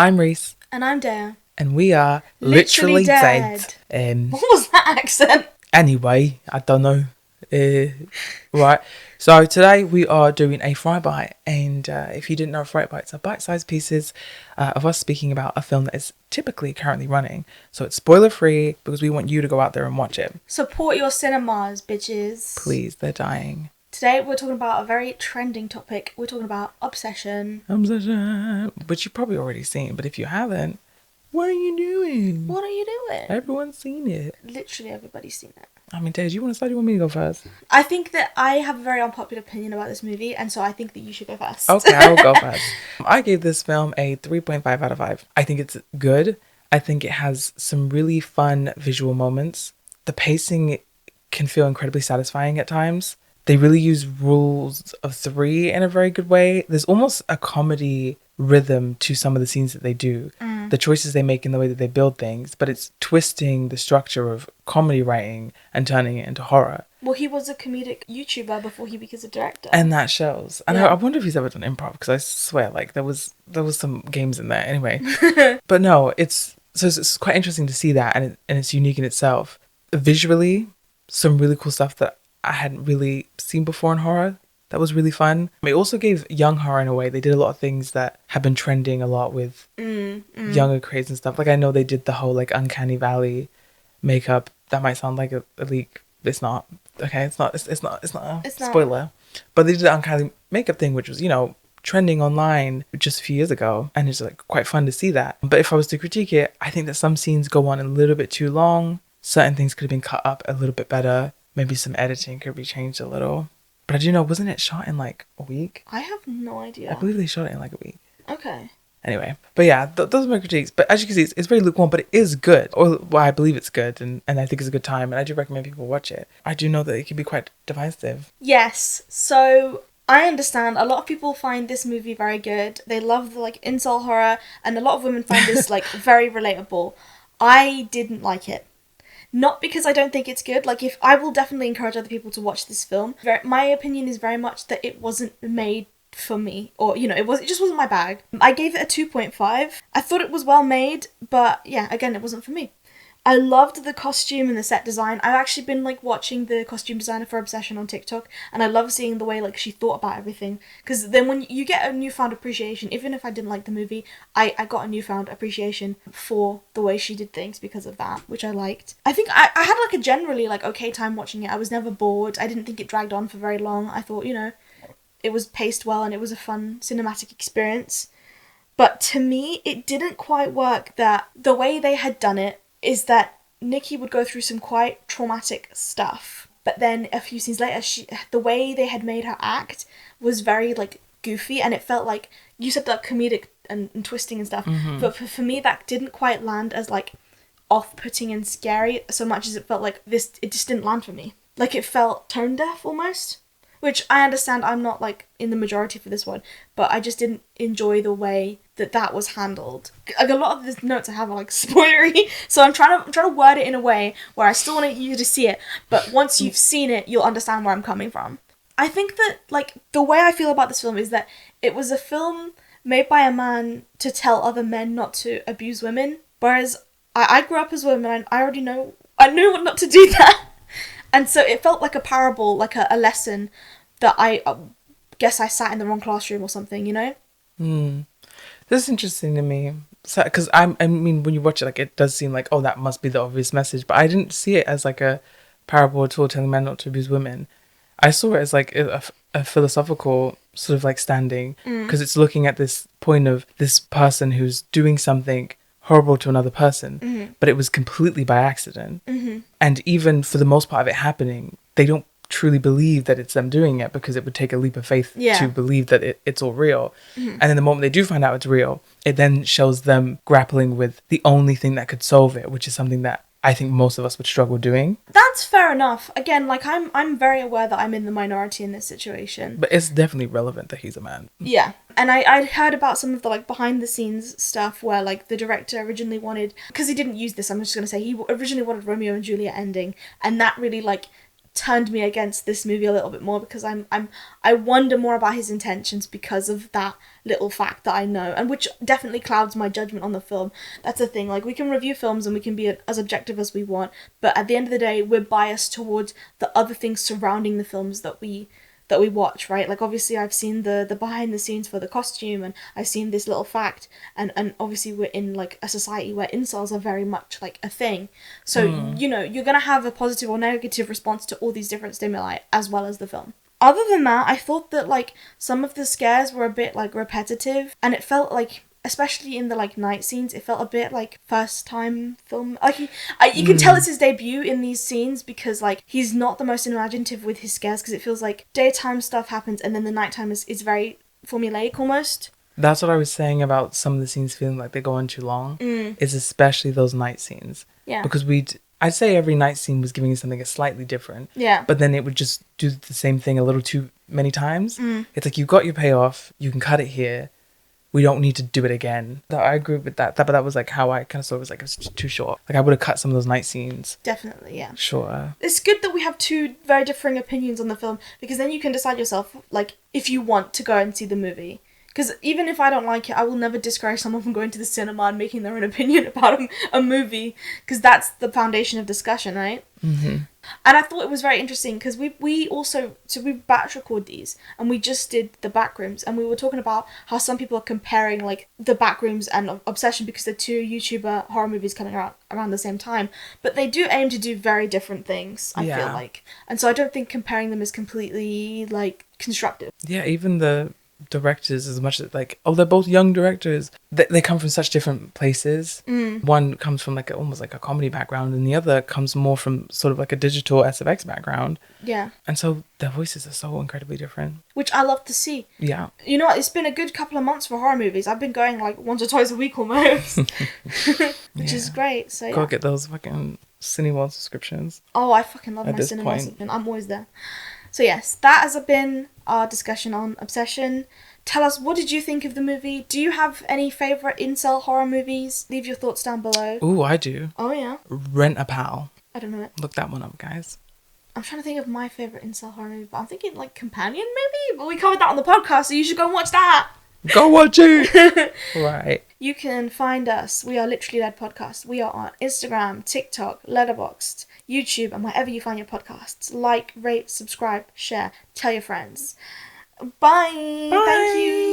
I'm Reece. And I'm Dea. And we are literally dead. What was that accent? Anyway, I don't know. Right. So today we are doing a Fright Bite. And if you didn't know, Fright Bites are bite-sized pieces of us speaking about a film that is typically currently running. So it's spoiler-free because we want you to go out there and watch it. Support your cinemas, bitches. Please, they're dying. Today we're talking about a very trending topic. We're talking about obsession. Which you've probably already seen. But if you haven't, what are you doing? What are you doing? Everyone's seen it. Literally everybody's seen it. I mean, Dave, do you want to start? Do you want me to go first? I think that I have a very unpopular opinion about this movie, and so I think that you should go first. Okay, I'll go first. I gave this film a 3.5 out of 5. I think it's good. I think it has some really fun visual moments. The pacing can feel incredibly satisfying at times. They really use rules of three in a very good way. There's almost a comedy rhythm to some of the scenes that they do. The choices they make in the way that they build things, but it's twisting the structure of comedy writing and turning it into horror. Well, he was a comedic YouTuber before he became a director. And that shows. And Yeah. I wonder if he's ever done improv, because I swear, like, there was some games in there. Anyway. But no, it's quite interesting to see that, and it's unique in itself. Visually, some really cool stuff that I hadn't really seen before in horror. That was really fun. It also gave young horror in a way. They did a lot of things that have been trending a lot with younger creators and stuff. Like, I know they did the whole, like, Uncanny Valley makeup. That might sound like a leak. It's not. Okay, it's not a spoiler. But they did the Uncanny makeup thing, which was, trending online just a few years ago. And it's, like, quite fun to see that. But if I was to critique it, I think that some scenes go on a little bit too long. Certain things could have been cut up a little bit better. Maybe some editing could be changed a little. But I do know, wasn't it shot in like a week? I have no idea. I believe they shot it in like a week. Okay. Anyway, but yeah, those are my critiques. But as you can see, it's very lukewarm, but it is good. Or, well, I believe it's good, and I think it's a good time, and I do recommend people watch it. I do know that it can be quite divisive. Yes, so I understand a lot of people find this movie very good. They love the like incel horror, and a lot of women find this like very relatable. I didn't like it. Not because I don't think it's good. Like, if I will definitely encourage other people to watch this film. My opinion is very much that it wasn't made for me, or it just wasn't my bag. I gave it a 2.5. I thought it was well made, but yeah, again, it wasn't for me. I loved the costume and the set design. I've actually been like watching the costume designer for Obsession on TikTok, and I love seeing the way like she thought about everything. Because then when you get a newfound appreciation, even if I didn't like the movie, I got a newfound appreciation for the way she did things because of that, which I liked. I think I had like a generally like okay time watching it. I was never bored. I didn't think it dragged on for very long. I thought, it was paced well and it was a fun cinematic experience. But to me, it didn't quite work that the way they had done it is that Nikki would go through some quite traumatic stuff. But then a few scenes later, the way they had made her act was very, like, goofy. And it felt like, you said that comedic and twisting and stuff. Mm-hmm. But for me, that didn't quite land as, like, off-putting and scary so much as it felt like it just didn't land for me. Like, it felt tone deaf almost. Which I understand I'm not, like, in the majority for this one. But I just didn't enjoy the way that was handled. Like, a lot of the notes I have are, like, spoilery. So I'm trying to word it in a way where I still want you to see it. But once you've seen it, you'll understand where I'm coming from. I think that, like, the way I feel about this film is that it was a film made by a man to tell other men not to abuse women. Whereas I grew up as a woman and I already knew not to do that. And so it felt like a parable, like a lesson that I guess I sat in the wrong classroom or something, This is interesting to me. Because I mean, when you watch it, like, it does seem like, oh, that must be the obvious message. But I didn't see it as like a parable at all, telling men not to abuse women. I saw it as like a philosophical sort of like standing. Because it's looking at this point of this person who's doing something horrible to another person, but it was completely by accident. And even for the most part of it happening, they don't truly believe that it's them doing it, because it would take a leap of faith to believe that it's all real. And then the moment they do find out it's real, it then shows them grappling with the only thing that could solve it, which is something that I think most of us would struggle doing. That's fair enough. Again, like, I'm very aware that I'm in the minority in this situation. But it's definitely relevant that he's a man. Yeah. And I'd heard about some of the, like, behind-the-scenes stuff where, like, the director originally wanted... Because he didn't use this, I'm just going to say, he originally wanted Romeo and Juliet ending. And that really, like, turned me against this movie a little bit more, because I wonder more about his intentions because of that little fact that I know, and which definitely clouds my judgment on the film. That's the thing, like, we can review films and we can be as objective as we want, but at the end of the day, we're biased towards the other things surrounding the films that we watch, right? Like, obviously I've seen the behind the scenes for the costume, and I've seen this little fact, and obviously we're in like a society where incels are very much like a thing, so you know, you're gonna have a positive or negative response to all these different stimuli as well as the film. Other than that, I thought that like some of the scares were a bit like repetitive, and it felt like, especially in the like night scenes, it felt a bit like first time film. Like you can tell it's his debut in these scenes, because like he's not the most imaginative with his scares, because it feels like daytime stuff happens and then the nighttime is very formulaic almost. That's what I was saying about some of the scenes feeling like they go on too long. It's especially those night scenes. Yeah. Because I'd say every night scene was giving you something slightly different. Yeah. But then it would just do the same thing a little too many times. It's like, you got your payoff, you can cut it here. We don't need to do it again. I agree with that. But that was like how I kind of saw it, was like, it was too short. Like, I would have cut some of those night scenes. Definitely, yeah. Sure. It's good that we have two very differing opinions on the film, because then you can decide yourself, like, if you want to go and see the movie. Because even if I don't like it, I will never discourage someone from going to the cinema and making their own opinion about a movie, because that's the foundation of discussion, right? And I thought it was very interesting, because we also, so we batch record these, and we just did the Backrooms, and we were talking about how some people are comparing like the Backrooms and Obsession, because they're two YouTuber horror movies coming out around the same time, but they do aim to do very different things, I feel like. And so I don't think comparing them is completely like constructive. Yeah, even the directors, as much as like, they're both young directors, they come from such different places. One comes from like almost like a comedy background, and the other comes more from sort of like a digital SFX background. Yeah. And so their voices are so incredibly different, which I love to see. Yeah. You know what, it's been a good couple of months for horror movies. I've been going like once or twice a week almost. Which is great. So yeah. Go get those fucking Cineworld subscriptions. Oh, I fucking love my cinema subscription. I'm always there. So yes, that has been our discussion on Obsession. Tell us, what did you think of the movie? Do you have any favourite incel horror movies? Leave your thoughts down below. Ooh, I do. Oh yeah? Rent a Pal. I don't know it. Look that one up, guys. I'm trying to think of my favourite incel horror movie, but I'm thinking like Companion maybe? But we covered that on the podcast, so you should go and watch that! Go watch it! Right. You can find us. We are Literally Dead Podcast. We are on Instagram, TikTok, Letterboxd, YouTube, and wherever you find your podcasts. Like, rate, subscribe, share, tell your friends. Bye! Thank you!